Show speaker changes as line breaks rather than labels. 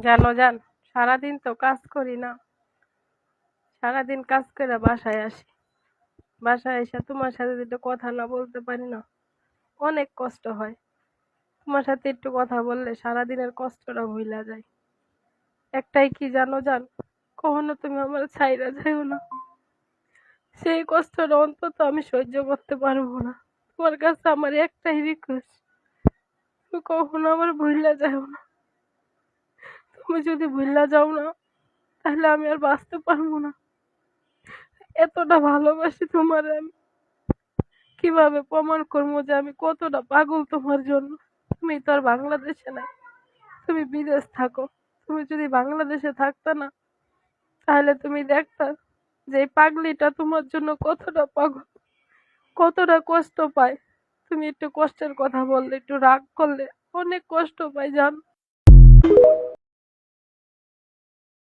জানো জান, সারাদিন তো কাজ করি না। সারাদিন কাজ করে বাসায় আসি। বাসায় এসে তোমার সাথে দুটো কথা না বলতে পারি না, অনেক কষ্ট হয়। তোমার সাথে একটু কথা বললে সারাদিনের কষ্টটা ভুলা যায়। একটাই কি জানো জান, কখনো তুমি আমার ছাইরা যাইও না। সেই কষ্টটা অন্তত আমি সহ্য করতে পারবো না। তোমার কাছে আমার একটাই রিকোয়েস্ট, তুমি কখনো আমার ভুলা যাও না। তুমি যদি ভুলা যাও না, তাহলে আমি আর বাঁচতে পারবো না। এতটা ভালোবাসি তোমার আমি, কিভাবে প্রমাণ করবো যে আমি কতটা পাগল তোমার জন্য। তুমি তো আর বাংলাদেশে নাই, তুমি বিদেশ থাকো। তুমি যদি বাংলাদেশে থাকতা না, তাহলে তুমি দেখতা যে এই পাগলিটা তোমার জন্য কতটা পাগল, কতটা কষ্ট পায়। তুমি একটু কষ্টের কথা বললে, একটু রাগ করলে অনেক কষ্ট পাই জান।